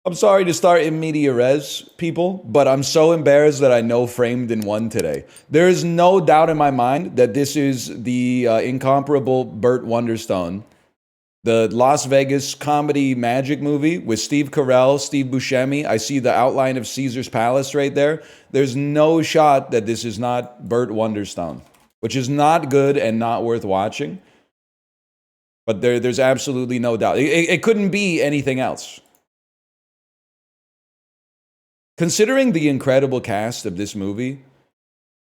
I'm sorry to start in media res, people, but I'm so embarrassed that I know Framed in One today. There is no doubt in my mind that this is the incomparable Burt Wonderstone, the Las Vegas comedy magic movie with Steve Carell, Steve Buscemi. I see the outline of Caesar's Palace right there. There's no shot that this is not Burt Wonderstone, which is not good and not worth watching. But there's absolutely no doubt. It couldn't be anything else. Considering the incredible cast of this movie,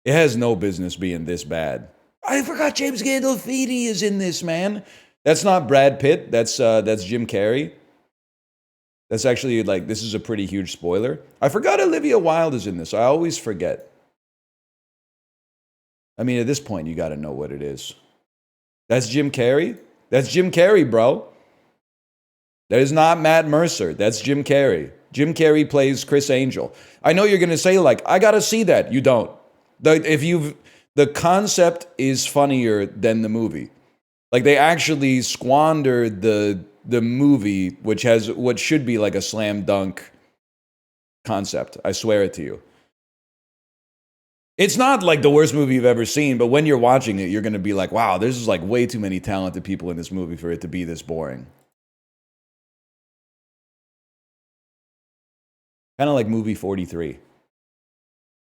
it has no business being this bad. I forgot James Gandolfini is in this, man. That's not Brad Pitt. That's Jim Carrey. That's actually, like, this is a pretty huge spoiler. I forgot Olivia Wilde is in this. I always forget. I mean, at this point, you got to know what it is. That's Jim Carrey? That's Jim Carrey, bro. That is not Matt Mercer. That's Jim Carrey. Jim Carrey plays Chris Angel. I know you're going to say, like, I got to see that. You don't. The concept is funnier than the movie. Like, they actually squandered the movie, which has what should be like a slam dunk concept. I swear it to you. It's not like the worst movie you've ever seen, but when you're watching it, you're going to be like, wow, there's like way too many talented people in this movie for it to be this boring. Kind of like movie 43.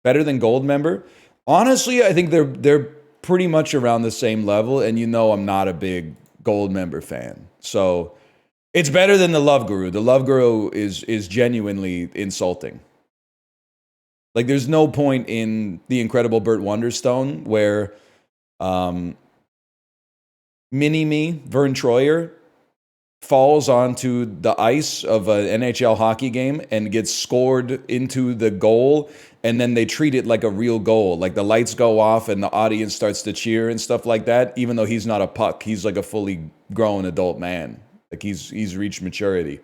Better than Goldmember? Honestly, I think they're pretty much around the same level, and you know I'm not a big Goldmember fan. So it's better than The Love Guru. The Love Guru is genuinely insulting. Like, there's no point in The Incredible Burt Wonderstone where Mini-Me, Vern Troyer, falls onto the ice of an NHL hockey game and gets scored into the goal, and then they treat it like a real goal. Like, the lights go off and the audience starts to cheer and stuff like that, even though he's not a puck. He's like a fully grown adult man. Like, he's reached maturity.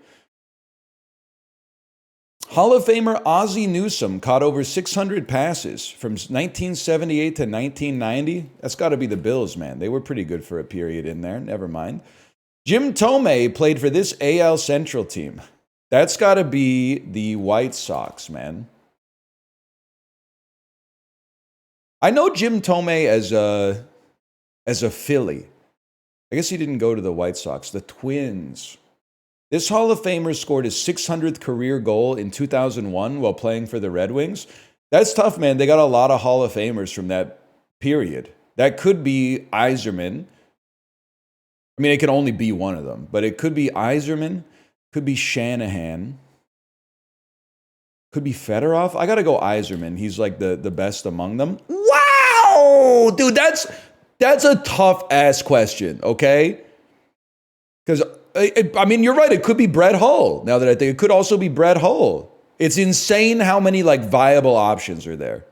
Hall of Famer Ozzie Newsome caught over 600 passes from 1978 to 1990. That's got to be the Bills, man. They were pretty good for a period in there. Never mind. Jim Thome played for this AL Central team. That's got to be the White Sox, man. I know Jim Thome as a Philly. I guess he didn't go to the White Sox. The Twins. This Hall of Famer scored his 600th career goal in 2001 while playing for the Red Wings. That's tough, man. They got a lot of Hall of Famers from that period. That could be Yzerman. I mean, it could only be one of them, but it could be Yzerman, could be Shanahan, could be Fedorov. I got to go Yzerman. He's like the best among them. Wow! Dude, that's a tough-ass question, okay? Because, I mean, you're right. It could be Brett Hull, now that I think. It could also be Brett Hull. It's insane how many, like, viable options are there.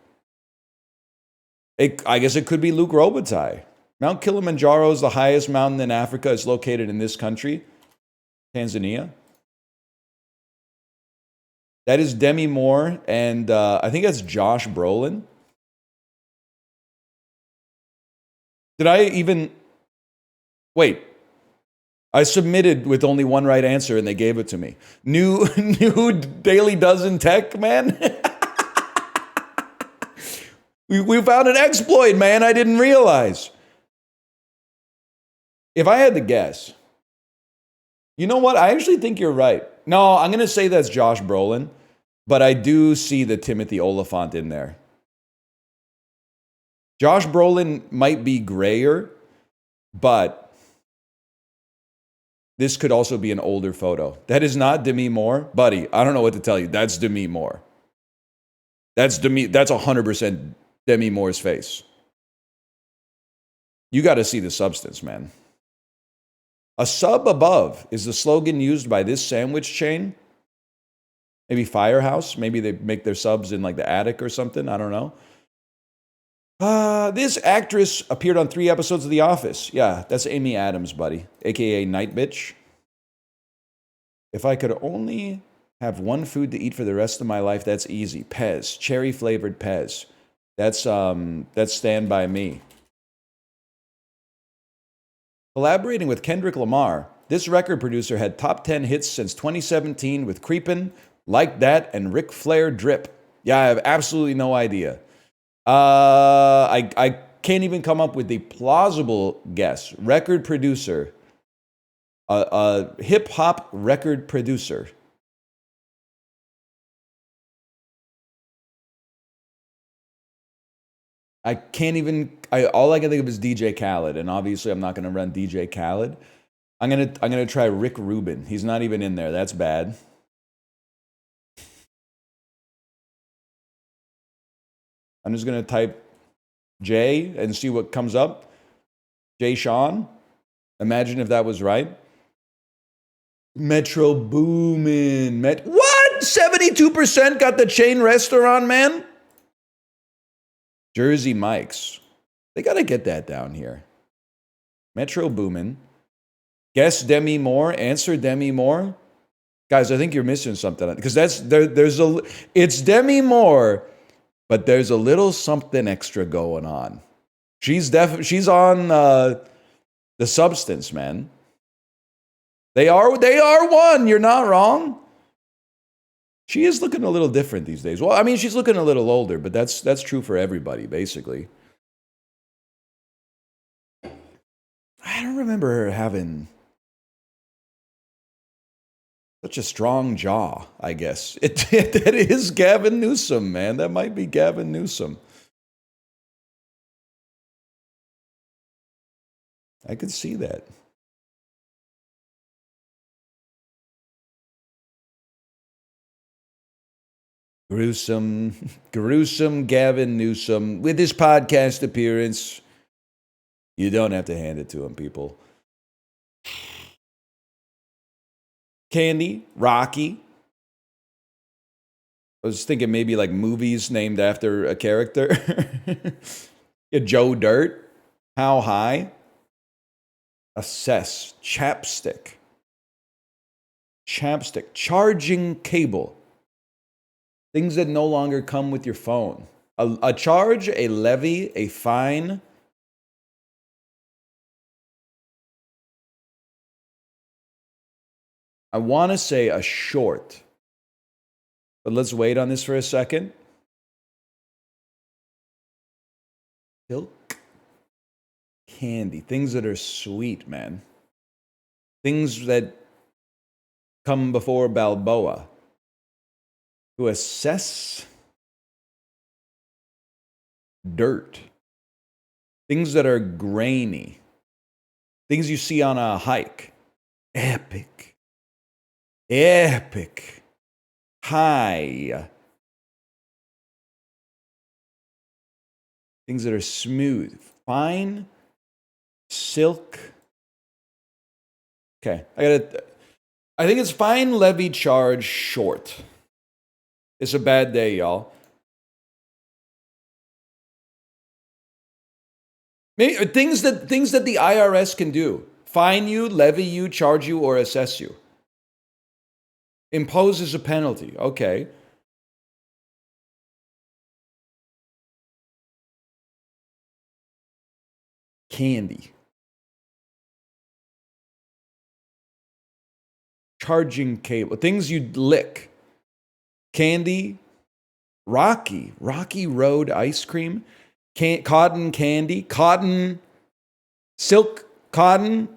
I guess it could be Luke Robitaille. Mount Kilimanjaro is the highest mountain in Africa. It's located in this country, Tanzania. That is Demi Moore, and I think that's Josh Brolin. Did I even... Wait. I submitted with only one right answer, and they gave it to me. New Daily Dozen Tech, man. we found an exploit, man. I didn't realize. If I had to guess, you know what? I actually think you're right. No, I'm going to say that's Josh Brolin, but I do see the Timothy Oliphant in there. Josh Brolin might be grayer, but this could also be an older photo. That is not Demi Moore. Buddy, I don't know what to tell you. That's Demi Moore. That's 100% Demi Moore's face. You got to see the substance, man. A sub above is the slogan used by this sandwich chain. Maybe Firehouse. Maybe they make their subs in like the attic or something. I don't know. This actress appeared on 3 episodes of The Office. Yeah, that's Amy Adams, buddy. AKA Night Bitch. If I could only have one food to eat for the rest of my life, that's easy. Pez. Cherry-flavored Pez. That's Stand By Me. Collaborating with Kendrick Lamar, This record producer had top 10 hits since 2017 with Creepin', Like That, and Ric Flair Drip. Yeah, I have absolutely no idea. I can't even come up with a plausible guess. Record producer. A hip hop record producer. I can't even. All I can think of is DJ Khaled, and obviously I'm not going to run DJ Khaled. I'm gonna try Rick Rubin. He's not even in there. That's bad. I'm just gonna type Jay and see what comes up. Jay Sean. Imagine if that was right. Metro Boomin. What? 72% got the chain restaurant, man? Jersey Mike's. They got to get that down here. Metro Boomin. Guess Demi Moore. Answer Demi Moore. Guys, I think you're missing something. Because it's Demi Moore, but there's a little something extra going on. She's on the substance, man. They are one. You're not wrong. She is looking a little different these days. Well, I mean, she's looking a little older, but that's true for everybody, basically. I don't remember her having such a strong jaw, I guess. That is Gavin Newsom, man. That might be Gavin Newsom. I could see that. Gruesome Gavin Newsom with his podcast appearance. You don't have to hand it to him, people. Candy, Rocky. I was thinking maybe like movies named after a character. Joe Dirt, How High, Assess, Chapstick, Charging Cable. Things that no longer come with your phone. A charge, a levy, a fine. I want to say a short. But let's wait on this for a second. Silk candy. Things that are sweet, man. Things that come before Balboa. To assess dirt. Things that are grainy. Things you see on a hike. Epic. High. Things that are smooth. Fine. Silk. Okay. I think it's fine, levy, charge, short. It's a bad day, y'all. Maybe, things that the IRS can do. Fine you, levy you, charge you, or assess you. Imposes a penalty. Okay. Candy. Charging cable. Things you'd lick. Candy. Rocky Road ice cream. Cotton candy. Cotton. Silk cotton.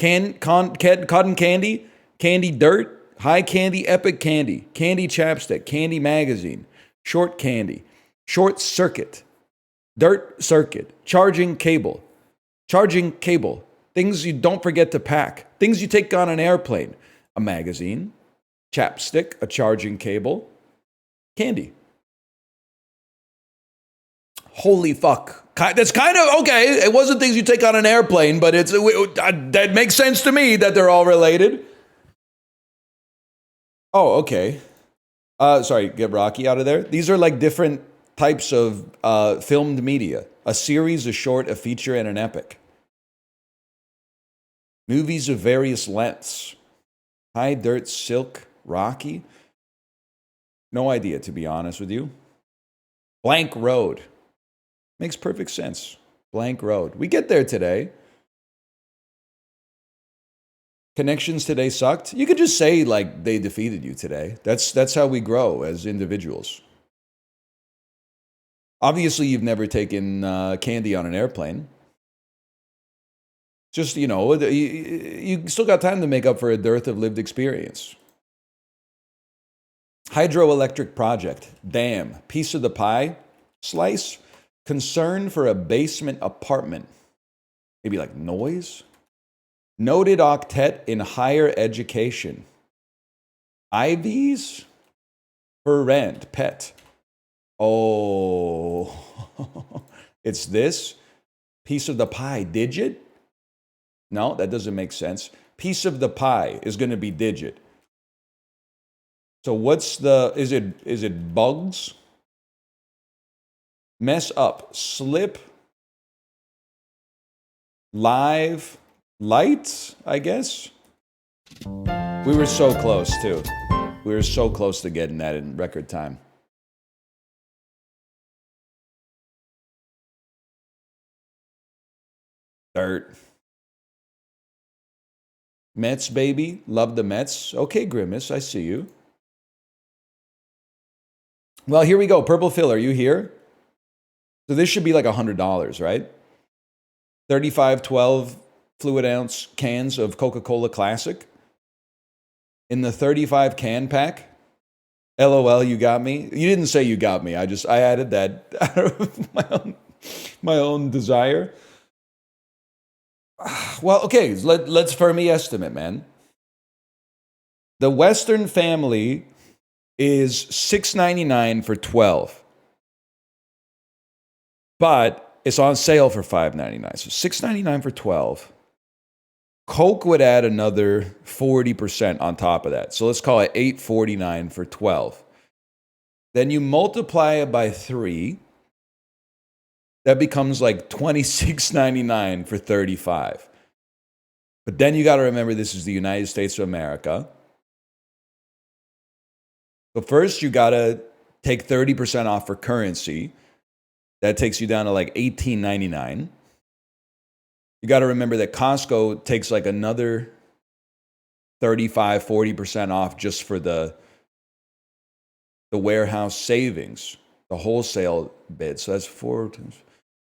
Cotton candy. Candy dirt. High candy. Epic candy. Candy chapstick. Candy magazine. Short candy. Short circuit. Dirt circuit. Charging cable. Things you don't forget to pack. Things you take on an airplane. A magazine. Chapstick. A charging cable. Candy. Holy fuck. That's kind of, okay, it wasn't things you take on an airplane, but that makes sense to me that they're all related. Oh, okay. Sorry, get Rocky out of there. These are like different types of filmed media. A series, a short, a feature, and an epic. Movies of various lengths. High Dirt, Silk, Rocky. No idea, to be honest with you. Blank Road. Makes perfect sense. Blank Road. We get there today. Connections today sucked. You could just say like they defeated you today. That's how we grow as individuals. Obviously, you've never taken candy on an airplane. Just, you still got time to make up for a dearth of lived experience. Hydroelectric project. Damn. Piece of the pie. Slice. Concern for a basement apartment. Maybe like noise. Noted octet in higher education. Ivies for rent. Pet. Oh. It's this. Piece of the pie. Digit? No, that doesn't make sense. Piece of the pie is going to be digit. So what's is it bugs? Mess up. Slip. Live. Lights, I guess. We were so close, too. We were so close to getting that in record time. Dirt. Mets, baby. Love the Mets. Okay, Grimace, I see you. Well, here we go. Purple Phil, are you here? So this should be like $100, right? 35, 12 fluid ounce cans of Coca-Cola Classic. In the 35 can pack. LOL, you got me. You didn't say you got me. I added that out of my own desire. Well, okay, let's Fermi estimate, man. The Western family is $6.99 for 12. But it's on sale for $5.99. So $6.99 for 12. Coke would add another 40% on top of that. So let's call it $8.49 for 12. Then you multiply it by 3. That becomes like $26.99 for 35. But then you got to remember this is the United States of America. So first you got to take 30% off for currency. That takes you down to like $18.99. You got to remember that Costco takes like another 35, 40% off just for the warehouse savings, the wholesale bid. So that's four.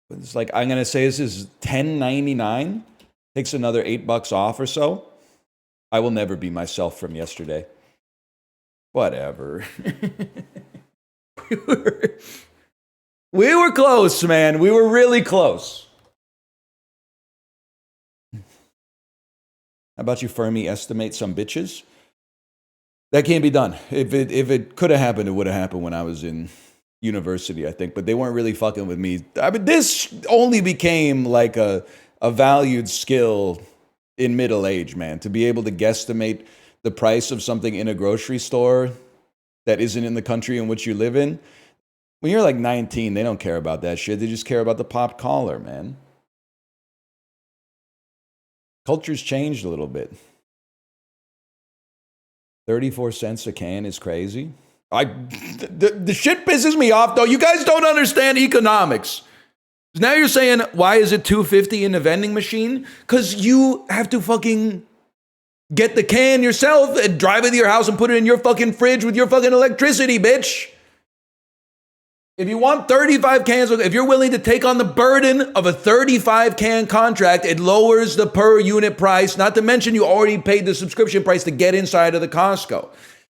It's like, I'm going to say this is $10.99. Takes another $8 off or so. I will never be myself from yesterday. Whatever. We were close, man. We were really close. How about you, Fermi, estimate some bitches? That can't be done. If it could have happened, it would have happened when I was in university, I think. But they weren't really fucking with me. I mean, this only became like a valued skill in middle age, man. To be able to guesstimate the price of something in a grocery store that isn't in the country in which you live in. When you're like 19, they don't care about that shit. They just care about the popped collar, man. Culture's changed a little bit. 34 cents a can is crazy. The shit pisses me off, though. You guys don't understand economics. Now you're saying, why is it $2.50 in the vending machine? Because you have to fucking get the can yourself and drive it to your house and put it in your fucking fridge with your fucking electricity, bitch. If you want 35 cans, if you're willing to take on the burden of a 35 can contract, it lowers the per unit price, not to mention you already paid the subscription price to get inside of the Costco.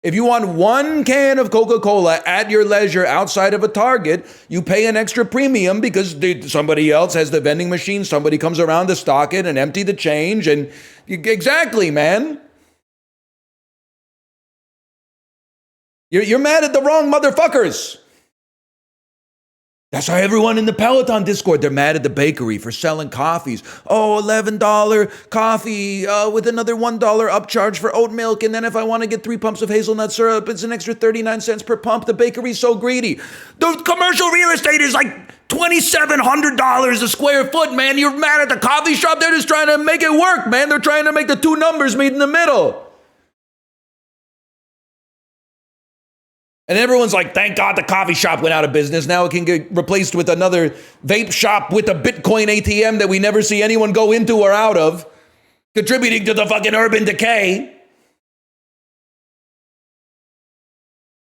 If you want one can of Coca-Cola at your leisure outside of a Target, you pay an extra premium because somebody else has the vending machine, somebody comes around to stock it and empty the change, and exactly, man. You're mad at the wrong motherfuckers. That's how everyone in the Peloton Discord, they're mad at the bakery for selling coffees. Oh, $11 coffee with another $1 upcharge for oat milk. And then if I want to get 3 pumps of hazelnut syrup, it's an extra 39 cents per pump. The bakery's so greedy. The commercial real estate is like $2,700 a square foot, man. You're mad at the coffee shop. They're just trying to make it work, man. They're trying to make the two numbers meet in the middle. And everyone's like, thank God the coffee shop went out of business. Now it can get replaced with another vape shop with a Bitcoin ATM that we never see anyone go into or out of. contributing to the fucking urban decay.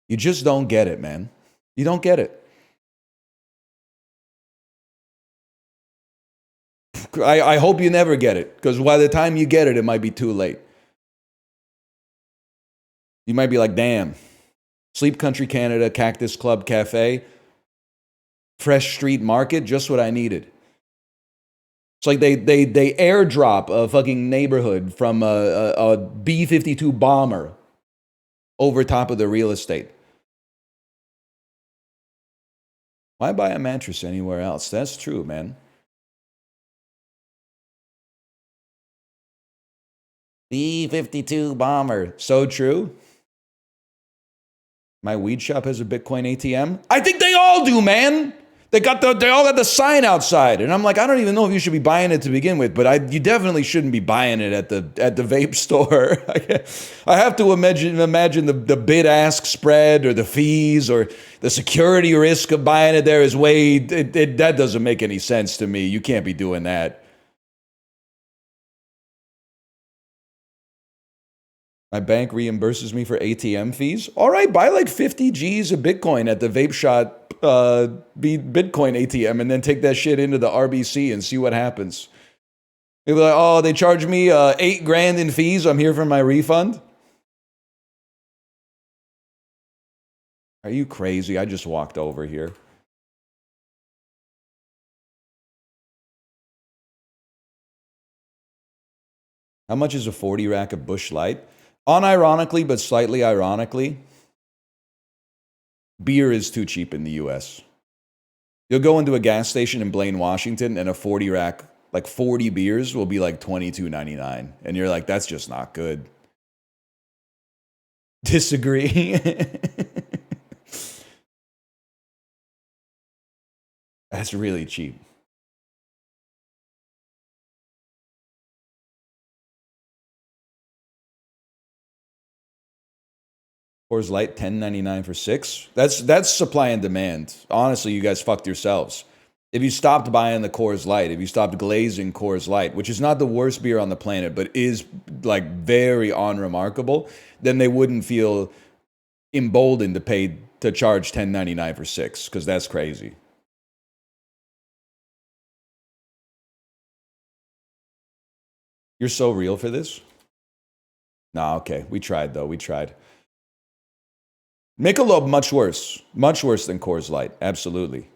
You just don't get it, man. You don't get it. I hope you never get it, because by the time you get it, it might be too late. You might be like, damn, Sleep Country Canada, Cactus Club Cafe, Fresh Street Market, just what I needed. It's like they airdrop a fucking neighborhood from a B-52 bomber over top of the real estate. Why buy a mattress anywhere else? That's true, man. B-52 bomber. So true. My weed shop has a Bitcoin ATM. I think they all do, man. They all got the sign outside, and I'm like, I don't even know if you should be buying it to begin with, but you definitely shouldn't be buying it at the vape store. I have to imagine the bid-ask spread or the fees or the security risk of buying it there is way that doesn't make any sense to me. You can't be doing that. My bank reimburses me for ATM fees. All right, buy like 50 G's of Bitcoin at the Vape Shot Bitcoin ATM and then take that shit into the RBC and see what happens. They'll be like, oh, they charged me $8,000 in fees. I'm here for my refund. Are you crazy? I just walked over here. How much is a 40 rack of Bush Light? Unironically, but slightly ironically, beer is too cheap in the US. You'll go into a gas station in Blaine, Washington, and a 40 rack, like 40 beers, will be like $22.99. And you're like, that's just not good. Disagree. That's really cheap. Coors Light, $10.99 for 6. That's supply and demand. Honestly, you guys fucked yourselves. If you stopped buying the Coors Light, if you stopped glazing Coors Light, which is not the worst beer on the planet, but is like very unremarkable, then they wouldn't feel emboldened to charge $10.99 for 6, because that's crazy. You're so real for this? Nah, okay. We tried, though. We tried. Michelob, much worse. Much worse than Coors Light. Absolutely.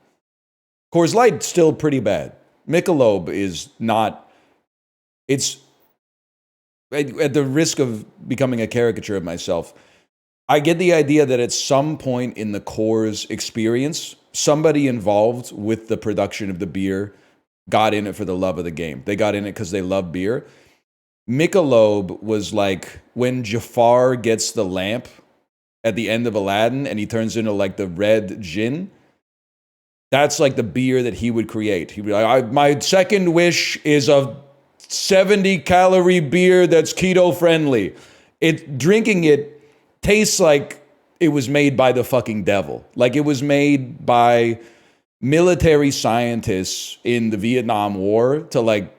Coors Light, still pretty bad. Michelob is not... It's... At the risk of becoming a caricature of myself, I get the idea that at some point in the Coors experience, somebody involved with the production of the beer got in it for the love of the game. They got in it because they love beer. Michelob was like when Jafar gets the lamp at the end of Aladdin and he turns into like the red djinn. That's like the beer that he would create. He'd be like, my second wish is a 70-calorie beer that's keto friendly. Drinking it tastes like it was made by the fucking devil. Like it was made by military scientists in the Vietnam War to like,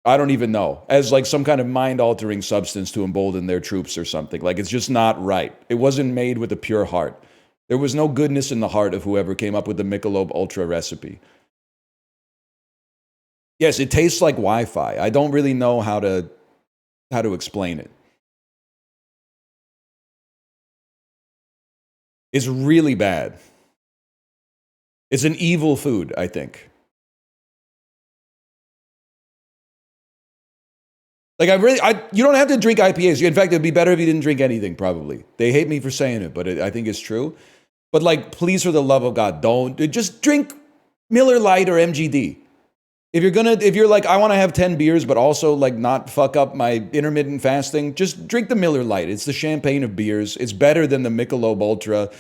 I don't even know, as like some kind of mind-altering substance to embolden their troops or something. Like it's just not right. It wasn't made with a pure heart. There was no goodness in the heart of whoever came up with the Michelob Ultra recipe. Yes, it tastes like Wi-Fi. I don't really know how to explain it. It's really bad. It's an evil food, I think. Like you don't have to drink IPAs. In fact, it'd be better if you didn't drink anything, probably. They hate me for saying it, but I think it's true. But like, please, for the love of God, just drink Miller Lite or MGD. If you're like, I want to have 10 beers, but also like not fuck up my intermittent fasting, just drink the Miller Lite. It's the champagne of beers. It's better than the Michelob Ultra.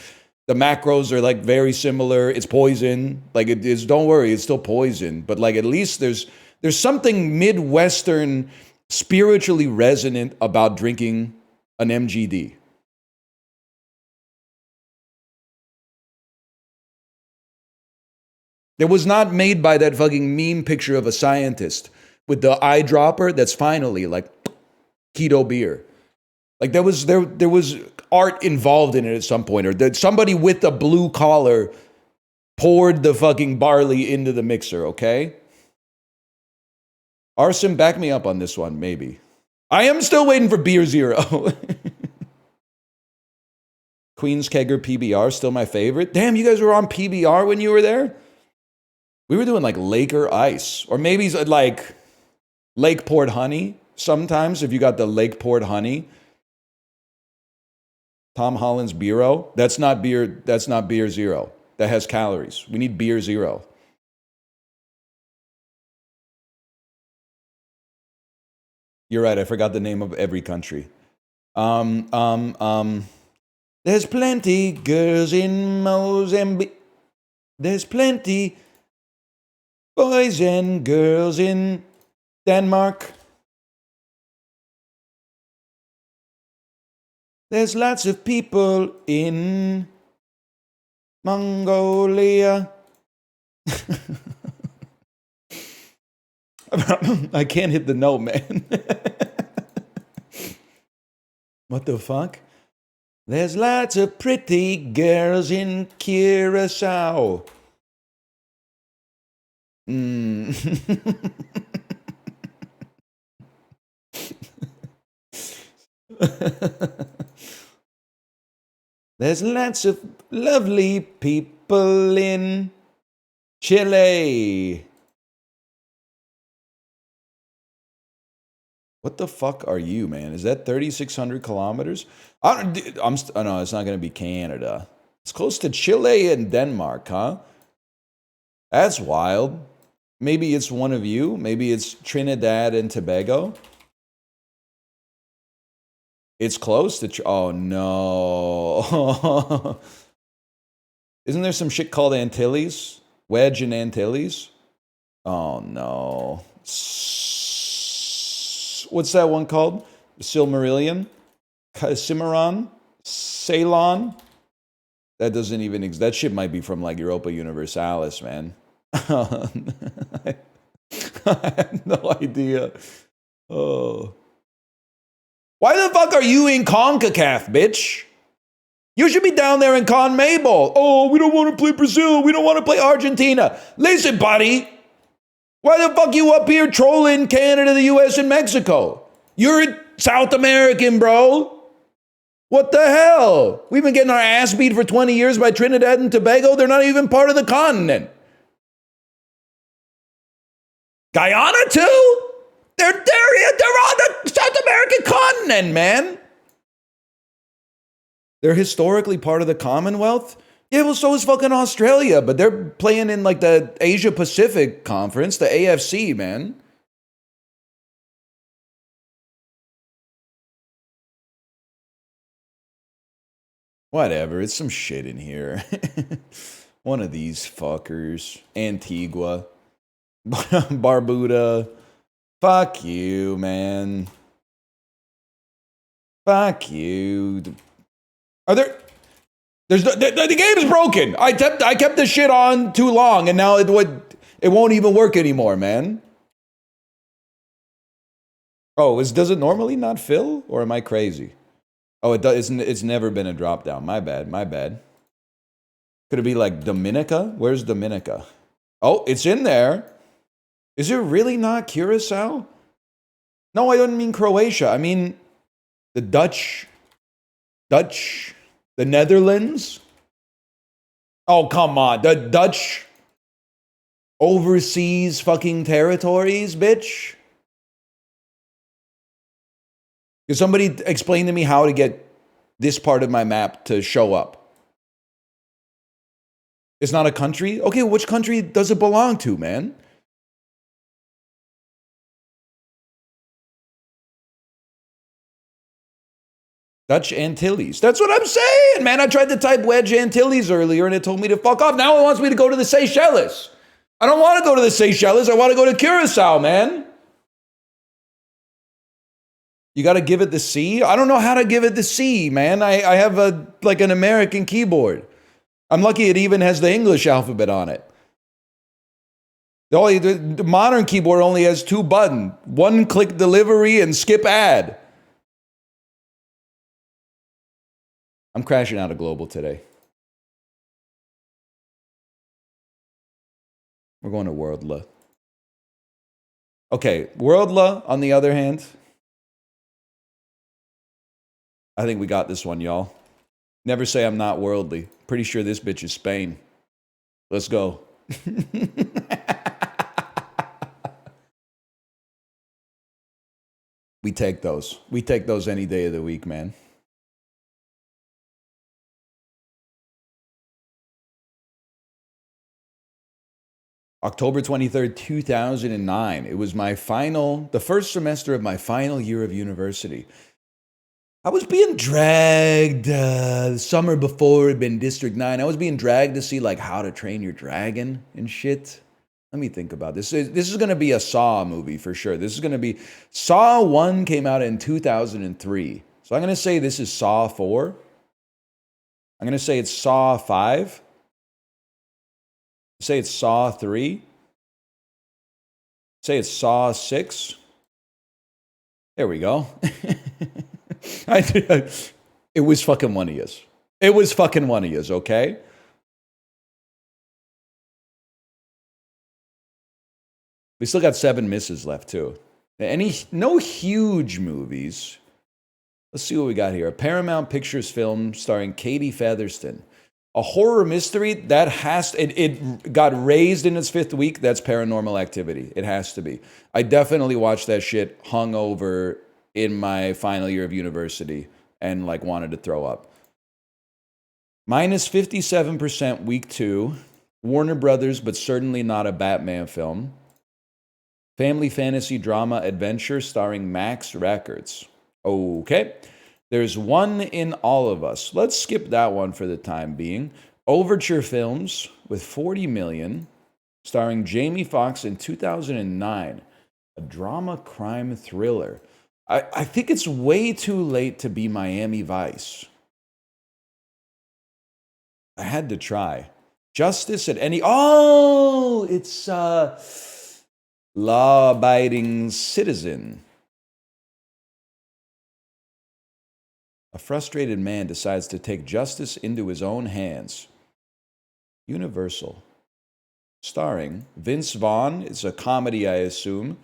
The macros are like very similar. It's poison. Like it is, don't worry, it's still poison. But like, at least there's something Midwestern, spiritually resonant about drinking an MGD. It was not made by that fucking meme picture of a scientist with the eyedropper that's finally like keto beer. Like there was art involved in it at some point, or that somebody with a blue collar poured the fucking barley into the mixer, okay? Arson, back me up on this one, maybe. I am still waiting for Beer Zero. Queen's Kegger PBR, still my favorite. Damn, you guys were on PBR when you were there? We were doing like Laker Ice, or maybe like Lake Port Honey sometimes, if you got the Lake Port Honey. Tom Holland's Bureau. That's not beer zero. That has calories. We need Beer Zero. You're right, I forgot the name of every country. There's plenty girls in Mozambique. There's plenty boys and girls in Denmark. There's lots of people in Mongolia. I can't hit the note, man. What the fuck? There's lots of pretty girls in Curacao. There's lots of lovely people in Chile. What the fuck are you, man? Is that 3,600 kilometers? No, it's not going to be Canada. It's close to Chile and Denmark, huh? That's wild. Maybe it's one of you. Maybe it's Trinidad and Tobago. It's close to... Oh, no. Isn't there some shit called Antilles? Wedge and Antilles? Oh, no. What's that one called? Silmarillion? Cimarron? Ceylon? That doesn't even exist. That shit might be from like Europa Universalis, man. I have no idea. Oh. Why the fuck are you in CONCACAF, bitch? You should be down there in CONMEBOL. Oh, we don't want to play Brazil. We don't want to play Argentina. Listen, buddy. Why the fuck you up here trolling Canada, the US, and Mexico? You're South American, bro. What the hell? We've been getting our ass beat for 20 years by Trinidad and Tobago. They're not even part of the continent. Guyana, too? They're on the South American continent, man. They're historically part of the Commonwealth? Yeah, well, so is fucking Australia, but they're playing in like the Asia Pacific Conference, the AFC, man. Whatever, it's some shit in here. One of these fuckers. Antigua. Barbuda. Fuck you, man. Fuck you. Are there... the game's broken. I kept the shit on too long, and now it won't even work anymore, man. Oh, does it normally not fill, or am I crazy? Oh, it does. It's never been a drop down. My bad. Could it be like Dominica? Where's Dominica? Oh, it's in there. Is it really not Curacao? No, I don't mean Croatia. I mean the Dutch, the Netherlands. Oh, come on. The Dutch overseas fucking territories, bitch. Can somebody explain to me how to get this part of my map to show up? It's not a country? Okay, which country does it belong to, man? Dutch Antilles. That's what I'm saying, man. I tried to type Wedge Antilles earlier and it told me to fuck off. Now it wants me to go to the Seychelles. I don't want to go to the Seychelles. I want to go to Curacao, man. You got to give it the C? I don't know how to give it the C, man. I have like an American keyboard. I'm lucky it even has the English alphabet on it. The modern keyboard only has 2 buttons. 1-click delivery and skip ad. I'm crashing out of Globle today. We're going to Worldle. Okay, Worldle, on the other hand, I think we got this one, y'all. Never say I'm not worldly. Pretty sure this bitch is Spain. Let's go. We take those. We take those any day of the week, man. October 23rd, 2009. It was the first semester of my final year of university. I was being dragged the summer before it had been District 9. I was being dragged to see like How to Train Your Dragon and shit. Let me think about this. This is going to be a Saw movie for sure. This is going to be... Saw 1 came out in 2003. So I'm going to say this is Saw 4. I'm going to say it's Saw 5. Say it's Saw 3. Say it's Saw 6. There we go. It was fucking one of yous. It was fucking one of yous, okay? We still got 7 misses left, too. No huge movies. Let's see what we got here. A Paramount Pictures film starring Katie Featherston. A horror mystery that it got raised in its 5th week. That's Paranormal Activity. It has to be. I definitely watched that shit hungover in my final year of university and like wanted to throw up. Minus 57% week 2. Warner Brothers, but certainly not a Batman film. Family fantasy drama adventure starring Max Records. Okay. There's One in All of Us. Let's skip that one for the time being. Overture Films with 40 million, starring Jamie Foxx in 2009. A drama crime thriller. I think it's way too late to be Miami Vice. I had to try. Justice at any... Oh! It's Law-Abiding Citizen. A frustrated man decides to take justice into his own hands. Universal. Starring Vince Vaughn. It's a comedy, I assume.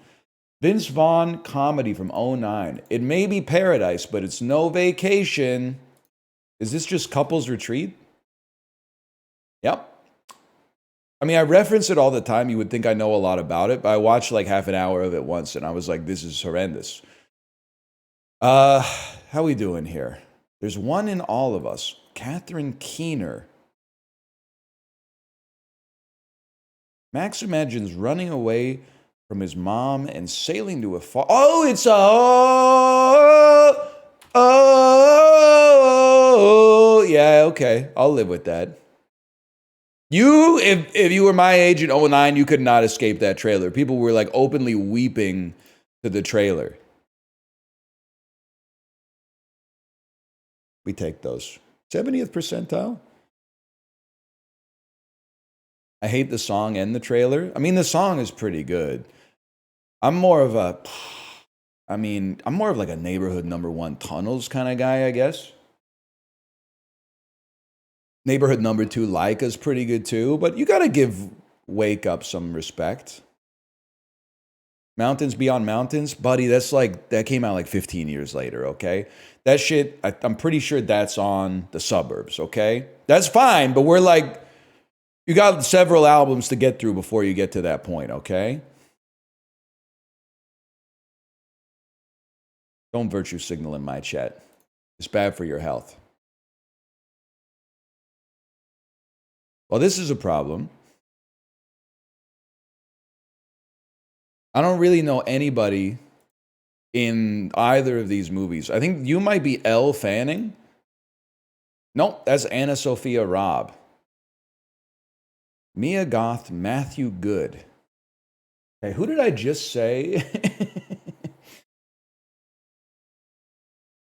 Vince Vaughn comedy from 2009. It may be paradise, but it's no vacation. Is this just Couples Retreat? Yep. I mean, I reference it all the time. You would think I know a lot about it, but I watched like half an hour of it once, and I was like, this is horrendous. How we doing here? There's One in All of Us. Catherine Keener. Max imagines running away from his mom and sailing to a far... Oh, it's a... Oh, yeah, okay. I'll live with that. If you were my age in 2009, you could not escape that trailer. People were like openly weeping to the trailer. We take those. 70th percentile? I hate the song and the trailer. I mean, the song is pretty good. I'm more of like a Neighborhood Number 1 Tunnels kind of guy, I guess. Neighborhood Number 2 Laika's pretty good too, but you gotta give Wake Up some respect. Mountains Beyond Mountains, buddy, that came out like 15 years later, okay? That shit, I'm pretty sure that's on The Suburbs, okay? That's fine, but we're like, you got several albums to get through before you get to that point, okay? Don't virtue signal in my chat. It's bad for your health. Well, this is a problem. I don't really know anybody in either of these movies. I think you might be Elle Fanning. Nope, that's Anna Sophia Robb. Mia Goth, Matthew Good. Hey, who did I just say?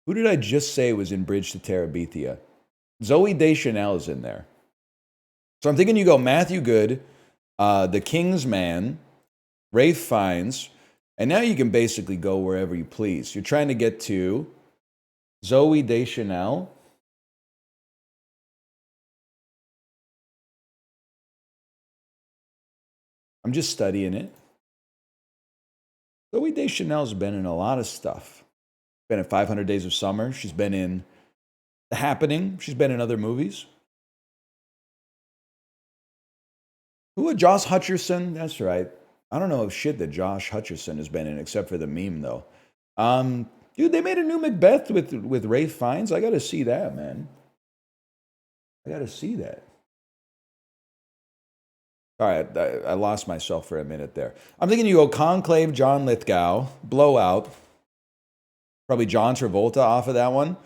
Who did I just say was in Bridge to Terabithia? Zooey Deschanel is in there. So I'm thinking you go Matthew Good, The King's Man, Ralph Fiennes, and now you can basically go wherever you please. You're trying to get to Zooey Deschanel. I'm just studying it. Zoe Deschanel's been in a lot of stuff. Been in 500 Days of Summer. She's been in The Happening. She's been in other movies. Who? Josh Hutcherson? That's right. I don't know shit that Josh Hutcherson has been in, except for the meme, though. Dude, they made a new Macbeth with Rafe Fiennes. I gotta see that, man. I gotta see that. All right, I lost myself for a minute there. I'm thinking you go Conclave, John Lithgow, Blowout, probably John Travolta off of that one.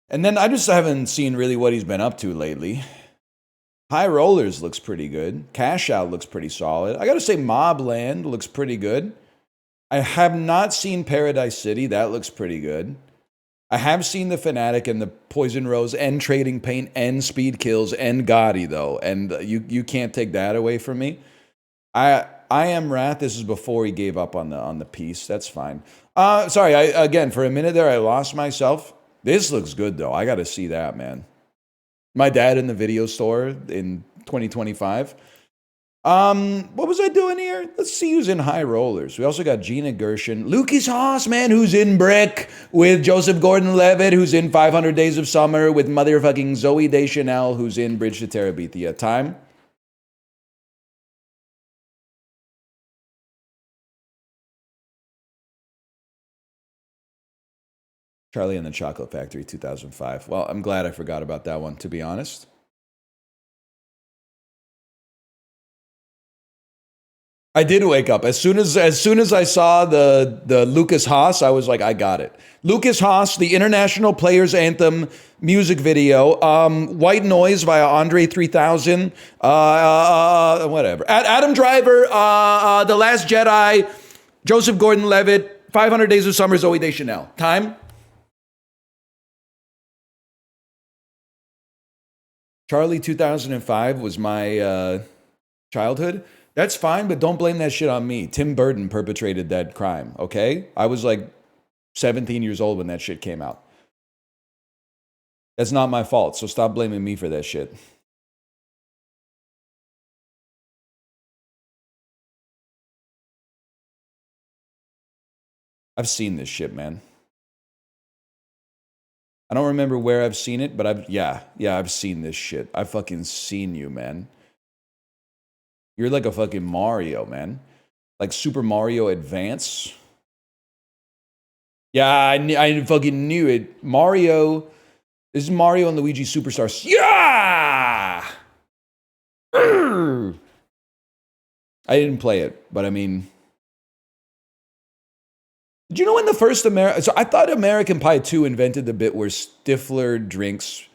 And then I just haven't seen really what he's been up to lately. High Rollers looks pretty good. Cash Out looks pretty solid. I gotta say Mobland looks pretty good. I have not seen Paradise City. That looks pretty good. I have seen The Fanatic and The Poison Rose and Trading Paint and Speed Kills and Gotti, though. And you can't take that away from me. I Am Wrath. This is before he gave up on the piece. That's fine. Sorry, again, for a minute there, I lost myself. This looks good, though. I got to see that, man. My dad in the video store in 2025. What was I doing here? Let's see who's in High Rollers. We also got Gina Gershon. Lucas Haas, man, who's in Brick with Joseph Gordon-Levitt, who's in 500 Days of Summer with motherfucking Zoe Deschanel, who's in Bridge to Terabithia. Time? Charlie and the Chocolate Factory, 2005. Well, I'm glad I forgot about that one, to be honest. I did wake up as soon as I saw the Lucas Haas. I was like, I got it. Lucas Haas, the International Players Anthem music video. White Noise via Andre 3000. Whatever. Adam Driver. The Last Jedi. Joseph Gordon-Levitt. 500 Days of Summer. Zoe Deschanel. Time. Charlie 2005 was my childhood. That's fine, but don't blame that shit on me. Tim Burton perpetrated that crime, okay? I was like 17 years old when that shit came out. That's not my fault, so stop blaming me for that shit. I've seen this shit, man. I don't remember where I've seen it, but I've seen this shit. I've fucking seen you, man. You're like a fucking Mario, man. Like Super Mario Advance. Yeah, I fucking knew it. Mario. This is Mario and Luigi Superstars. Yeah! I didn't play it, but I mean. Did you know when the first American. So I thought American Pie 2 invented the bit where Stifler drinks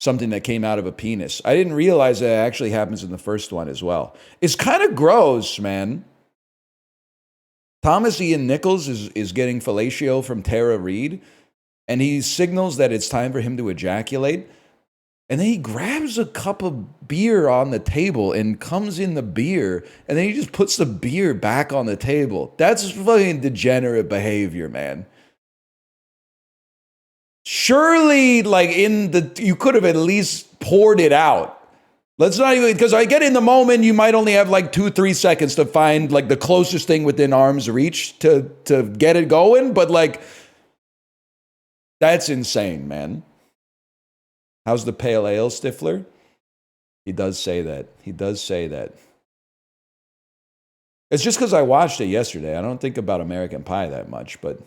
something that came out of a penis. I didn't realize that it actually happens in the first one as well. It's kind of gross, man. Thomas Ian Nichols is getting fellatio from Tara Reid, and he signals that it's time for him to ejaculate. And then he grabs a cup of beer on the table and comes in the beer, and then he just puts the beer back on the table. That's fucking degenerate behavior, man. Surely, like you could have at least poured it out. Let's not even, because I get in the moment, you might only have like 2-3 seconds to find like the closest thing within arm's reach to get it going. But like, that's insane, man. How's the pale ale, Stifler? He does say that. He does say that. It's just because I watched it yesterday. I don't think about American Pie that much, but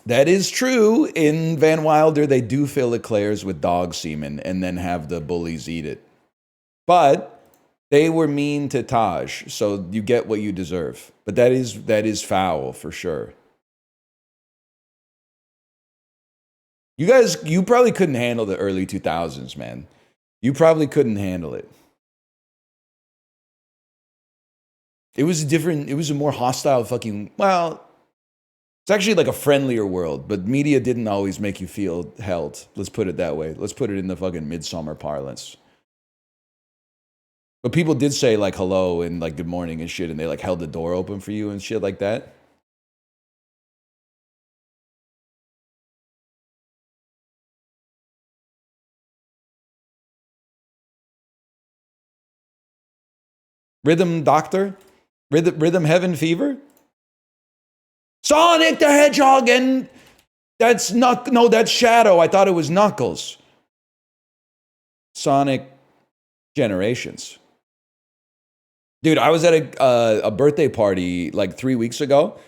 that is true. In Van Wilder, they do fill eclairs with dog semen and then have the bullies eat it. But they were mean to Taj, so you get what you deserve. But that is foul for sure. You probably couldn't handle the early 2000s, man. You probably couldn't handle it. It was different. It was a more hostile fucking, well, it's actually like a friendlier world, but media didn't always make you feel held. Let's put it that way. Let's put it in the fucking midsummer parlance. But people did say like hello and like good morning and shit, and they like held the door open for you and shit like that. Rhythm Doctor? Rhythm Heaven Fever? Sonic the Hedgehog and that's no, that's Shadow. I thought it was Knuckles. Sonic Generations. Dude, I was at a birthday party like 3 weeks ago,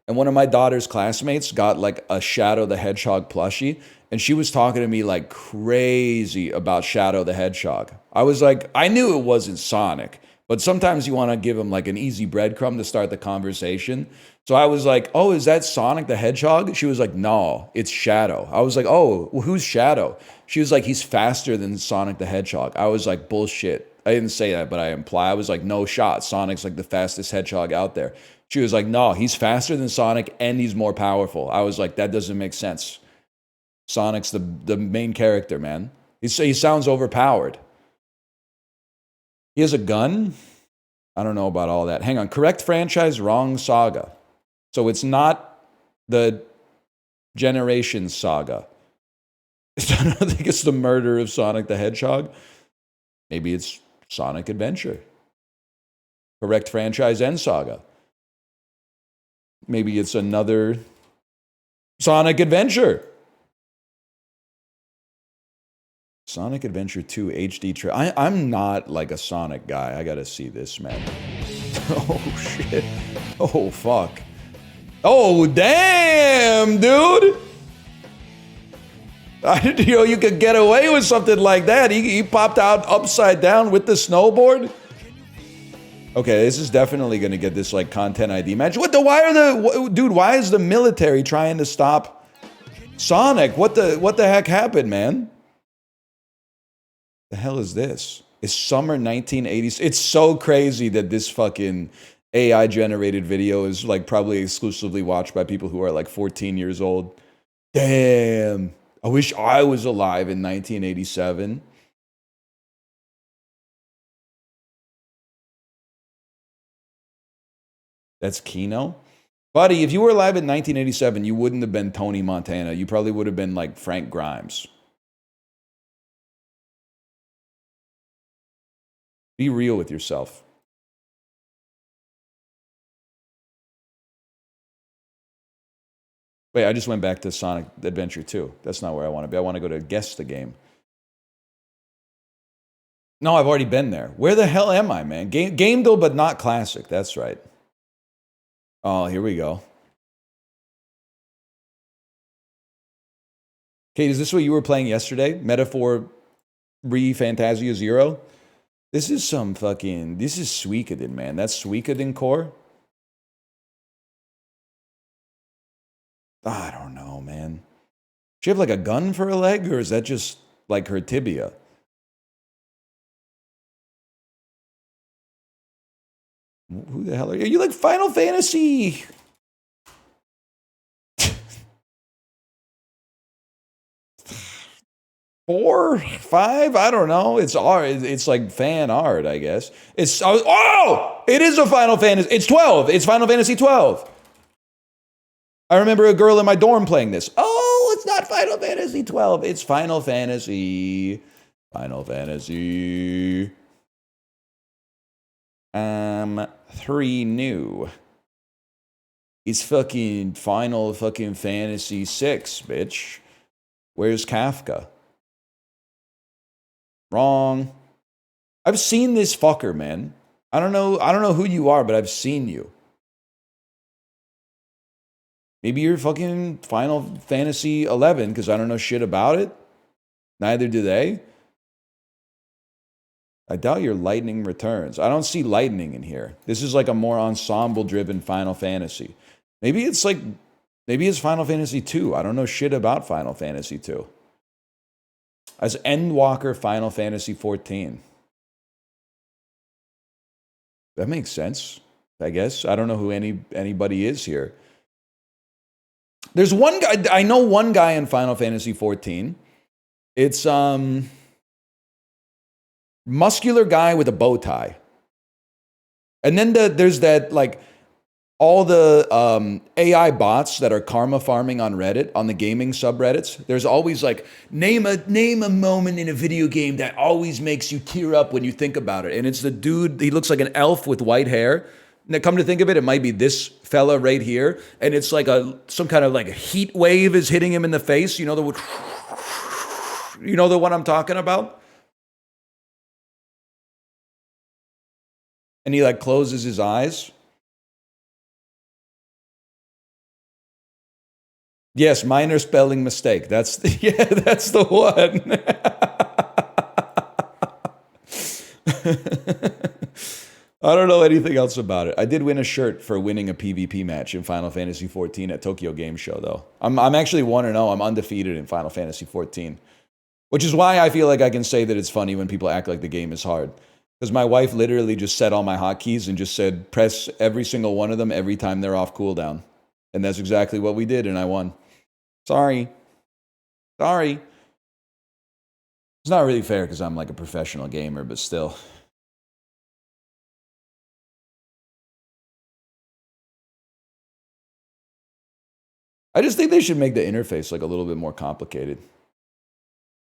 and one of my daughter's classmates got like a Shadow the Hedgehog plushie, and she was talking to me like crazy about Shadow the Hedgehog. I was like, I knew it wasn't Sonic, but sometimes you want to give him like an easy breadcrumb to start the conversation. So I was like, oh, is that Sonic the Hedgehog? She was like, no, it's Shadow. I was like, oh, well, who's Shadow? She was like, he's faster than Sonic the Hedgehog. I was like, bullshit. I didn't say that, but I imply. I was like, no shot. Sonic's like the fastest hedgehog out there. She was like, no, he's faster than Sonic and he's more powerful. I was like, that doesn't make sense. Sonic's the main character, man. He sounds overpowered. He has a gun? I don't know about all that. Hang on. Correct franchise, wrong saga. So it's not the Generations saga. I don't think it's the murder of Sonic the Hedgehog. Maybe it's Sonic Adventure. Correct franchise and saga. Maybe it's another Sonic Adventure. Sonic Adventure 2 HD. I'm not like a Sonic guy. I gotta see this, man. Oh, shit. Oh, fuck. Oh, damn, dude. I didn't know you could get away with something like that. He popped out upside down with the snowboard. Okay, this is definitely going to get this like content ID match. Dude, why is the military trying to stop Sonic? What the heck happened, man? The hell is this? It's summer 1980s. It's so crazy that this fucking AI generated video is like probably exclusively watched by people who are like 14 years old. Damn. I wish I was alive in 1987. That's Kino. Buddy, if you were alive in 1987, you wouldn't have been Tony Montana. You probably would have been like Frank Grimes. Be real with yourself. Wait, I just went back to Sonic Adventure 2. That's not where I want to be. I want to go to Guess the Game. No, I've already been there. Where the hell am I, man? Gamedle, but not classic. That's right. Oh, here we go. Kate, is this what you were playing yesterday? Metaphor Fantasia Zero? This is Suikoden, man. That's Suikoden core? I don't know, man. Does she have like a gun for a leg, or is that just like her tibia? Who the hell are you? Are you like Final Fantasy? Four, five? I don't know. It's art. It's like fan art, I guess. It is a Final Fantasy. It's 12. It's Final Fantasy 12. I remember a girl in my dorm playing this. Oh, it's not Final Fantasy 12. It's Final Fantasy. Final Fantasy. 3 new. It's fucking Final fucking Fantasy 6, bitch. Where's Kafka? Wrong. I've seen this fucker, man. I don't know who you are, but I've seen you. Maybe you're fucking Final Fantasy 11 because I don't know shit about it. Neither do they. I doubt your lightning returns. I don't see lightning in here. This is like a more ensemble-driven Final Fantasy. Maybe it's Final Fantasy 2. I don't know shit about Final Fantasy 2. As Endwalker Final Fantasy 14. That makes sense, I guess. I don't know who anybody is here. There's one guy, I know one guy in Final Fantasy 14. It's muscular guy with a bow tie. And then there's that like all the AI bots that are karma farming on Reddit, on the gaming subreddits, there's always like, name a moment in a video game that always makes you tear up when you think about it. And it's the dude, he looks like an elf with white hair. Now, come to think of it, it might be this fella right here. And it's like some kind of like a heat wave is hitting him in the face. You know the one I'm talking about? And he like closes his eyes. Yes, minor spelling mistake. That's the one. I don't know anything else about it. I did win a shirt for winning a PvP match in Final Fantasy XIV at Tokyo Game Show, though. I'm actually 1-0. I'm undefeated in Final Fantasy XIV, which is why I feel like I can say that it's funny when people act like the game is hard. Because my wife literally just set all my hotkeys and just said, press every single one of them every time they're off cooldown. And that's exactly what we did, and I won. Sorry. It's not really fair because I'm like a professional gamer, but still. I just think they should make the interface like a little bit more complicated.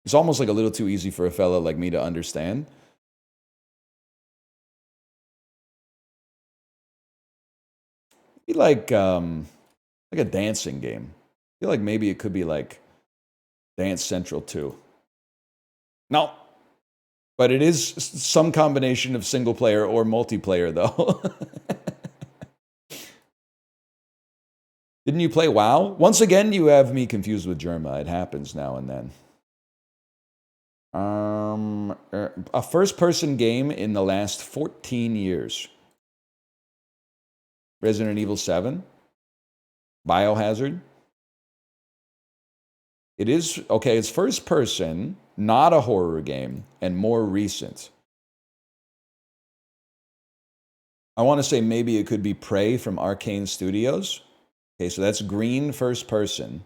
It's almost like a little too easy for a fella like me to understand. Be like a dancing game. I feel like maybe it could be like Dance Central 2. No. But it is some combination of single player or multiplayer, though. Didn't you play WoW? Once again, you have me confused with Germa. It happens now and then. A first-person game in the last 14 years. Resident Evil 7. Biohazard. It is, okay, it's first-person, not a horror game, and more recent. I want to say maybe it could be Prey from Arcane Studios. Okay, so that's green first person.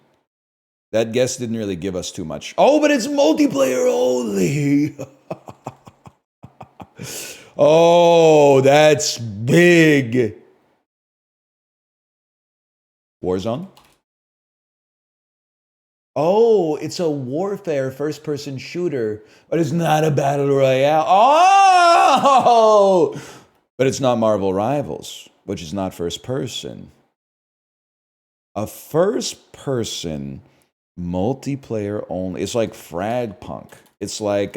That guess didn't really give us too much. Oh, but it's multiplayer only. Oh, that's big. Warzone? Oh, it's a warfare first-person shooter, but it's not a battle royale. Oh! But it's not Marvel Rivals, which is not first-person. A first-person multiplayer only. It's like Fragpunk. It's like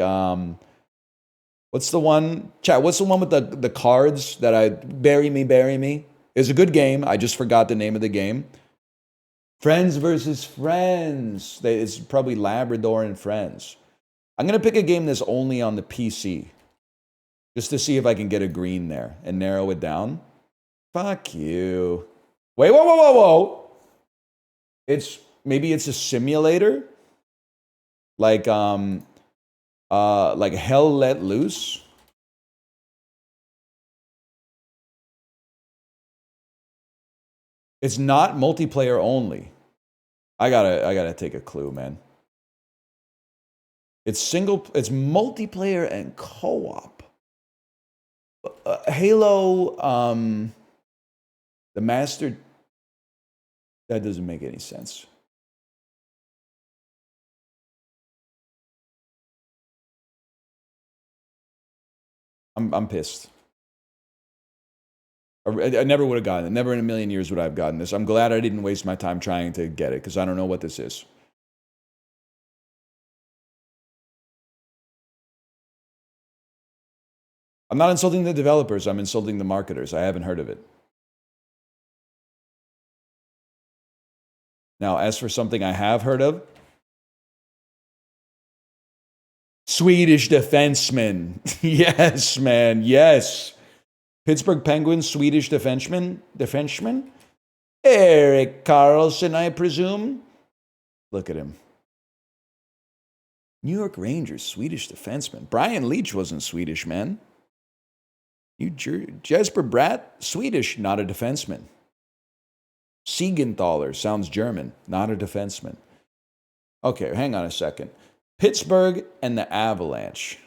what's the one? Chat. What's the one with the cards that I bury me? It's a good game. I just forgot the name of the game. Friends versus Friends. It's probably Labrador and Friends. I'm gonna pick a game that's only on the PC, just to see if I can get a green there and narrow it down. Fuck you. Wait, whoa. Maybe it's a simulator, like Hell Let Loose. It's not multiplayer only. I gotta take a clue, man. It's multiplayer and co-op. Halo, the Master. That doesn't make any sense. I'm pissed. I never would have gotten it. Never in a million years would I have gotten this. I'm glad I didn't waste my time trying to get it, because I don't know what this is. I'm not insulting the developers. I'm insulting the marketers. I haven't heard of it. Now, as for something I have heard of, Swedish defenseman. Yes, man. Yes. Pittsburgh Penguins, Swedish defenseman? Erik Karlsson, I presume? Look at him. New York Rangers, Swedish defenseman. Brian Leach wasn't Swedish, man. Jesper Bratt, Swedish, not a defenseman. Siegenthaler sounds German, not a defenseman. Okay, hang on a second. Pittsburgh and the Avalanche.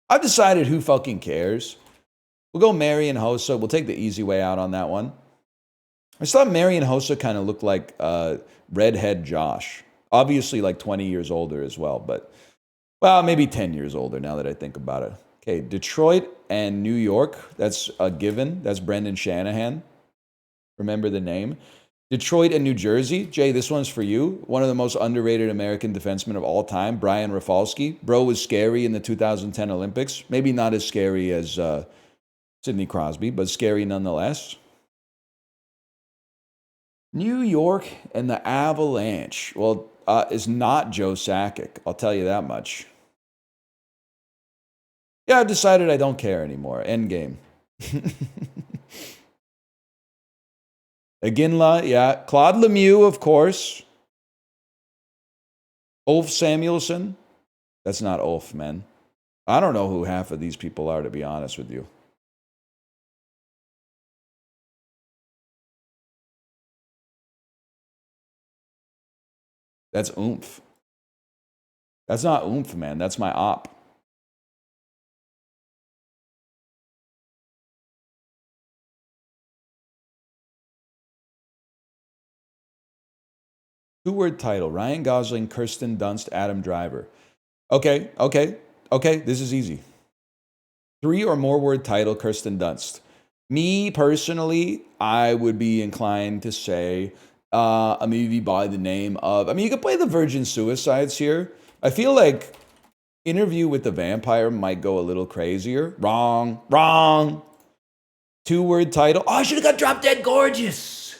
I've decided who fucking cares. We'll go Mary and Hossa. We'll take the easy way out on that one. I just thought Marion Hossa kind of looked like redhead Josh. Obviously, like 20 years older as well, but well, maybe 10 years older now that I think about it. Okay, Detroit and New York. That's a given. That's Brendan Shanahan. Remember the name. Detroit and New Jersey. Jay, this one's for you. One of the most underrated American defensemen of all time, Brian Rafalski. Bro was scary in the 2010 Olympics. Maybe not as scary as Sidney Crosby, but scary nonetheless. New York and the Avalanche. Well, is not Joe Sakic. I'll tell you that much. Yeah, I've decided I don't care anymore. End game. Aginla, yeah. Claude Lemieux, of course. Ulf Samuelsson. That's not Ulf, man. I don't know who half of these people are, to be honest with you. That's oomph. That's not oomph, man. That's my op. Two-word title. Ryan Gosling, Kirsten Dunst, Adam Driver. Okay. This is easy. 3 or more word title, Kirsten Dunst. Me, personally, I would be inclined to say a movie by the name of... I mean, you could play the Virgin Suicides here. I feel like Interview with the Vampire might go a little crazier. Wrong. 2-word title. Oh, I should have got Drop Dead Gorgeous.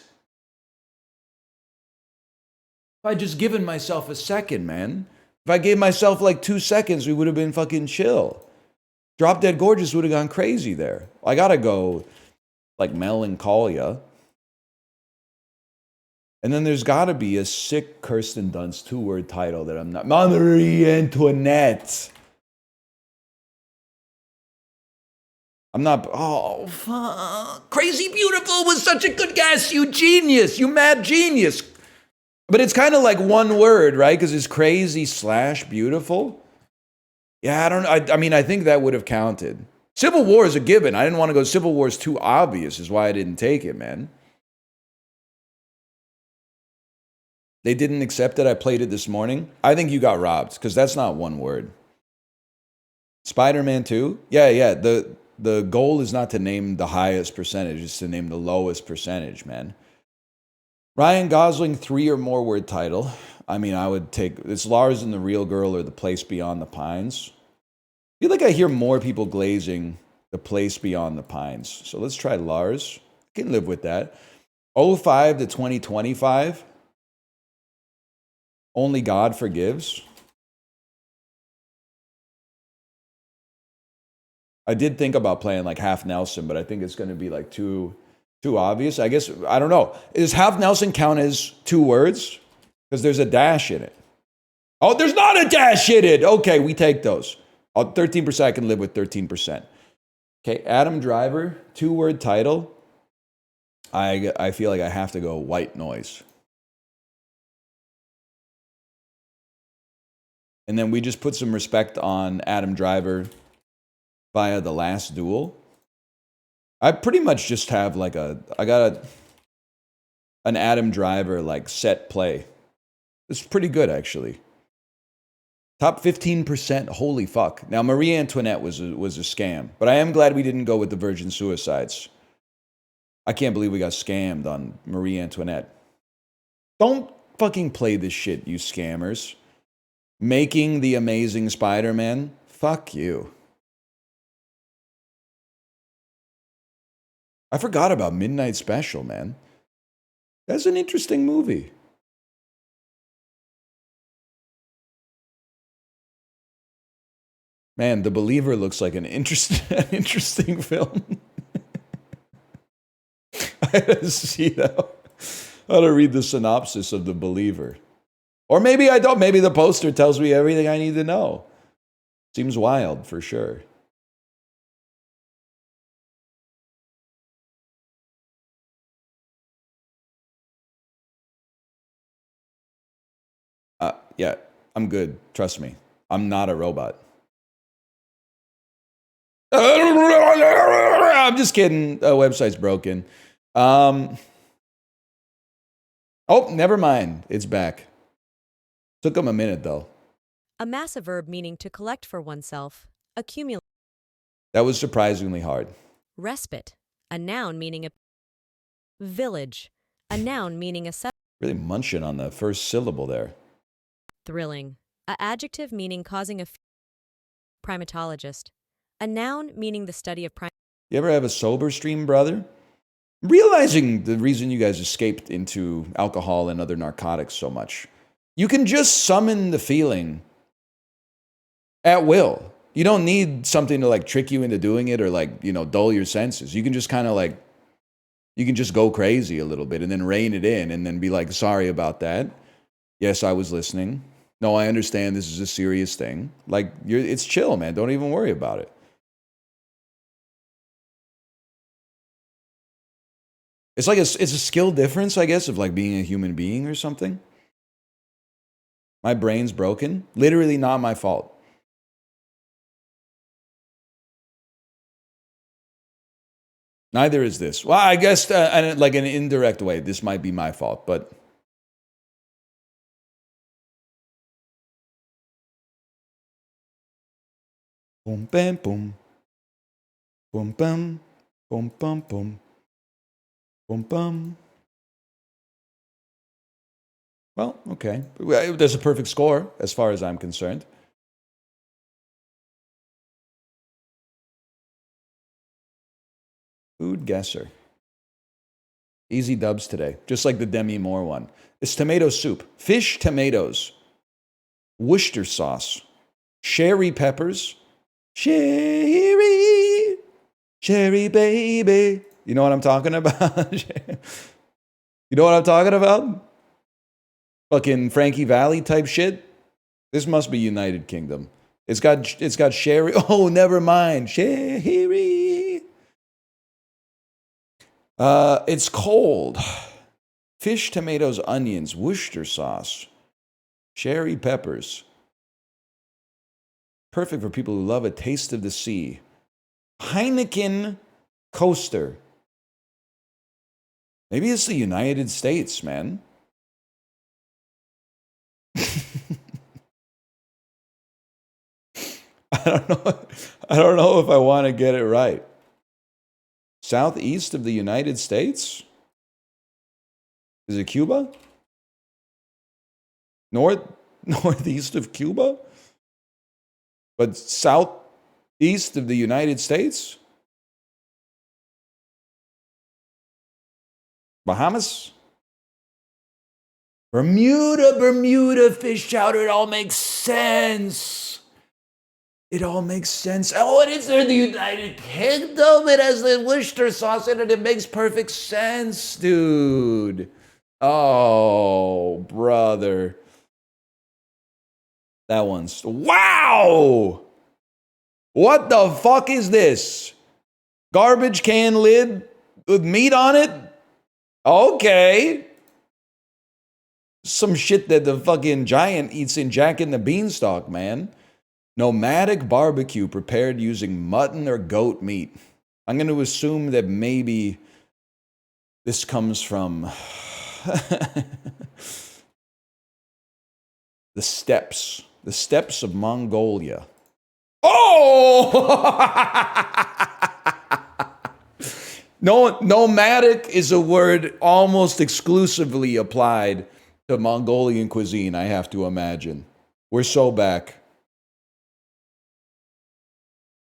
If I'd just given myself a second, man. If I gave myself like 2 seconds, we would have been fucking chill. Drop Dead Gorgeous would have gone crazy there. I gotta go like Melancholia. And then there's gotta be a sick Kirsten Dunst 2-word title that I'm not. Marie Antoinette. I'm not. Oh, fuck. Crazy Beautiful was such a good guess. You genius. You mad genius. But it's kind of like one word, right? Because it's crazy / beautiful. Yeah, I mean, I think that would have counted. Civil War is a given. I didn't want to go Civil War is too obvious, is why I didn't take it, man. They didn't accept it. I played it this morning. I think you got robbed, because that's not one word. Spider-Man 2? Yeah. The goal is not to name the highest percentage. It's to name the lowest percentage, man. Ryan Gosling, 3 or more word title. I mean, I would take... It's Lars and the Real Girl or The Place Beyond the Pines. I feel like I hear more people glazing The Place Beyond the Pines. So let's try Lars. I can live with that. 05 to 2025. Only God Forgives. I did think about playing like Half Nelson, but I think it's going to be like too obvious. I guess, I don't know. Does Half Nelson count as 2 words? Because there's a dash in it. Oh, there's not a dash in it. Okay, we take those. 13%, I can live with 13%. Okay, Adam Driver, 2-word title. I feel like I have to go White Noise. And then we just put some respect on Adam Driver via The Last Duel. I pretty much just have like an Adam Driver like set play. It's pretty good, actually. Top 15%, holy fuck. Now, Marie Antoinette was a scam, but I am glad we didn't go with the Virgin Suicides. I can't believe we got scammed on Marie Antoinette. Don't fucking play this shit, you scammers. Making the Amazing Spider-Man? Fuck you. I forgot about Midnight Special, man. That's an interesting movie. Man, The Believer looks like an interesting film. I had to see that. I had to read the synopsis of The Believer. Or maybe I don't. Maybe the poster tells me everything I need to know. Seems wild, for sure. Yeah, I'm good. Trust me. I'm not a robot. I'm just kidding. The website's broken. Oh, never mind. It's back. Took him a minute, though. Amass a verb meaning to collect for oneself. Accumulate. That was surprisingly hard. Respite. A noun meaning a village. A noun meaning a Really munching on the first syllable there. thrilling. A adjective meaning causing a primatologist. A noun meaning the study of You ever have a sober stream, brother? Realizing the reason you guys escaped into alcohol and other narcotics so much. You can just summon the feeling at will. You don't need something to like trick you into doing it or like, dull your senses. You can just kind of like, you can just go crazy a little bit and then rein it in and then be like, sorry about that. Yes, I was listening. No, I understand this is a serious thing. Like, it's chill, man. Don't even worry about it. It's like it's a skill difference, I guess, of like being a human being or something. My brain's broken. Literally not my fault. Neither is this. Well, I guess like in an indirect way, this might be my fault, but boom, bam, boom, boom, bam, boom, bum, boom, boom, bum. Well, okay. There's a perfect score as far as I'm concerned. Food guesser. Easy dubs today, just like the Demi Moore one. It's tomato soup, fish tomatoes, Worcester sauce, cherry peppers, cherry baby. You know what I'm talking about? You know what I'm talking about? Fucking Frankie Valley type shit. This must be United Kingdom. It's got sherry. Oh, never mind. Sherry. It's cold. Fish, tomatoes, onions, Worcester sauce, cherry peppers. Perfect for people who love a taste of the sea. Heineken coaster. Maybe it's the United States, man. I don't know. I don't know if I want to get it right. Southeast of the United States? Is it Cuba? Northeast of Cuba? But southeast of the United States? Bahamas? Bermuda fish chowder. It all makes sense. It all makes sense. Oh, and it's in the United Kingdom. It has the Worcester sauce in it. It makes perfect sense, dude. Oh, brother. That one's... Wow! What the fuck is this? Garbage can lid with meat on it? Okay. Some shit that the fucking giant eats in Jack and the Beanstalk, man. Nomadic barbecue prepared using mutton or goat meat. I'm going to assume that maybe this comes from the steppes of Mongolia. Oh! No, nomadic is a word almost exclusively applied to Mongolian cuisine, I have to imagine. We're so back.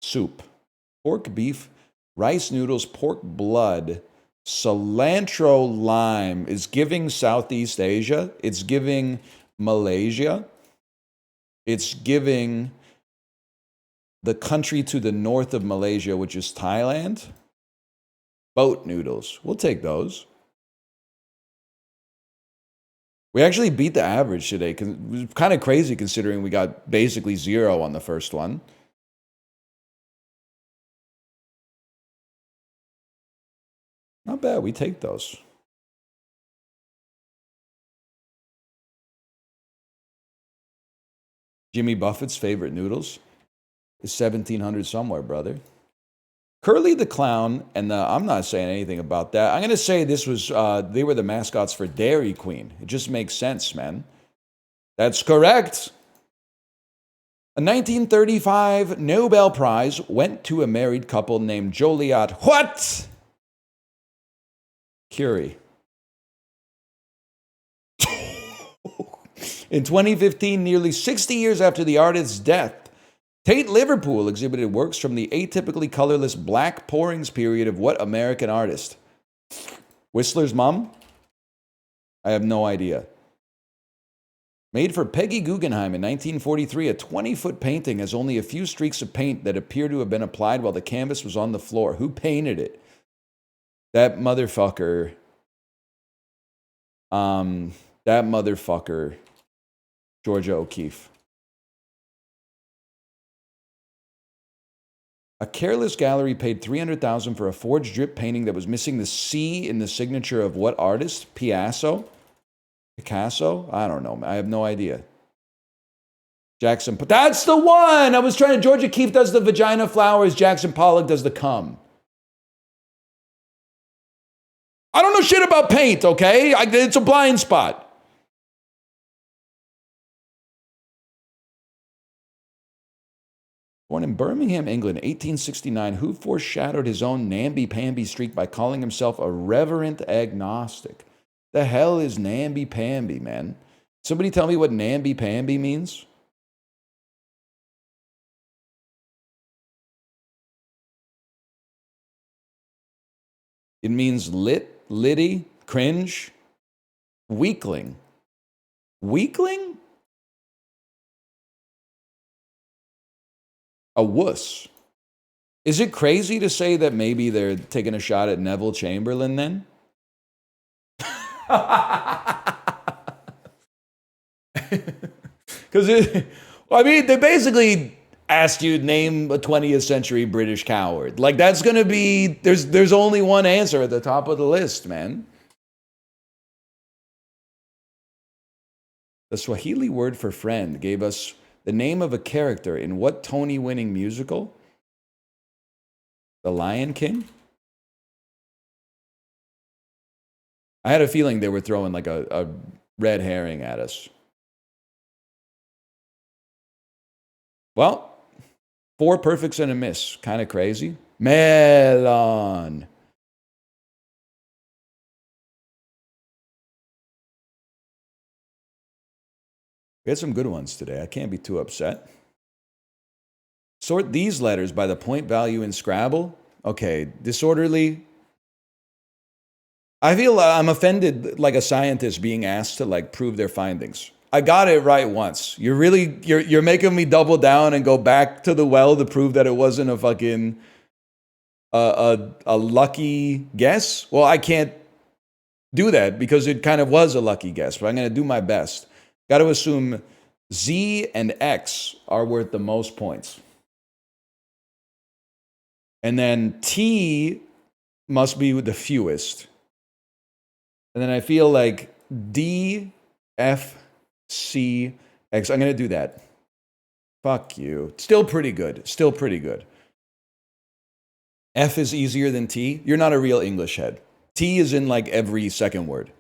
Soup, pork beef, rice noodles, pork blood, cilantro lime is giving Southeast Asia. It's giving Malaysia. It's giving the country to the north of Malaysia, which is Thailand. Boat noodles. We'll take those. We actually beat the average today. It was kind of crazy considering we got basically 0 on the first one. Not bad. We take those. Jimmy Buffett's favorite noodles is 1700 somewhere, brother. Curly the Clown, and I'm not saying anything about that. I'm going to say this was, they were the mascots for Dairy Queen. It just makes sense, man. That's correct. A 1935 Nobel Prize went to a married couple named Joliot what? Curie. In 2015, nearly 60 years after the artist's death, Tate Liverpool exhibited works from the atypically colorless Black Pourings period of what American artist? Whistler's Mom? I have no idea. Made for Peggy Guggenheim in 1943, a 20-foot painting has only a few streaks of paint that appear to have been applied while the canvas was on the floor. Who painted it? That motherfucker. That motherfucker. Georgia O'Keeffe. A careless gallery paid $300,000 for a forged drip painting that was missing the C in the signature of what artist? Picasso? I don't know. I have no idea. Jackson, but that's the one! I was trying to, Georgia O'Keeffe does the vagina flowers, Jackson Pollock does the cum. I don't know shit about paint, okay? It's a blind spot. Born in Birmingham, England, 1869, who foreshadowed his own namby-pamby streak by calling himself a reverent agnostic? The hell is namby-pamby, man? Somebody tell me what namby-pamby means? It means litty, cringe, weakling. Weakling? A wuss. Is it crazy to say that maybe they're taking a shot at Neville Chamberlain then? Because I mean, they basically asked you to name a 20th century British coward. Like, that's going to be, there's only one answer at the top of the list, man. The Swahili word for friend gave us the name of a character in what Tony-winning musical? The Lion King? I had a feeling they were throwing like a red herring at us. Well, 4 perfects and a miss. Kind of crazy. Melon. We had some good ones today. I can't be too upset. Sort these letters by the point value in Scrabble. Okay, disorderly. I feel I'm offended like a scientist being asked to like prove their findings. I got it right once. You're making me double down and go back to the well to prove that it wasn't a fucking a lucky guess. Well, I can't do that because it kind of was a lucky guess, but I'm going to do my best. Got to assume Z and X are worth the most points. And then T must be the fewest. And then I feel like D, F, C, X. I'm going to do that. Fuck you. Still pretty good. Still pretty good. F is easier than T. You're not a real English head. T is in like every second word.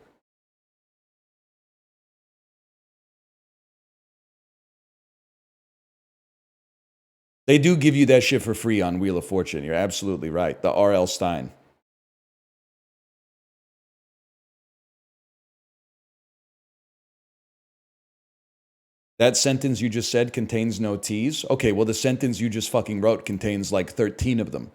They do give you that shit for free on Wheel of Fortune. You're absolutely right. The R.L. Stein. That sentence you just said contains no T's? Okay, well, the sentence you just fucking wrote contains like 13 of them.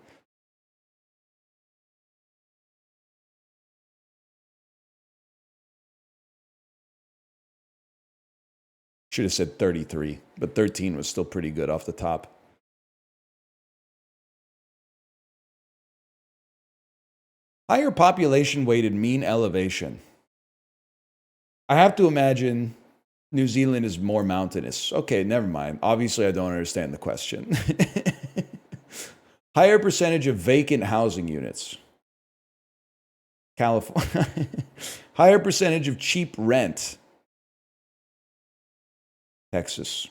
Should have said 33, but 13 was still pretty good off the top. Higher population weighted mean elevation. I have to imagine New Zealand is more mountainous. Okay, never mind. Obviously, I don't understand the question. Higher percentage of vacant housing units. California. Higher percentage of cheap rent. Texas.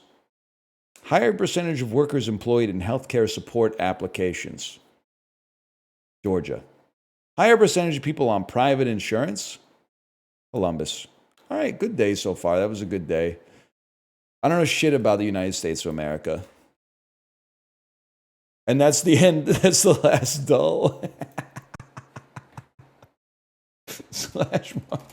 Higher percentage of workers employed in healthcare support applications. Georgia. Higher percentage of people on private insurance. Columbus. All right, good day so far. That was a good day. I don't know shit about the United States of America. And that's the end. That's the last dull. /mark.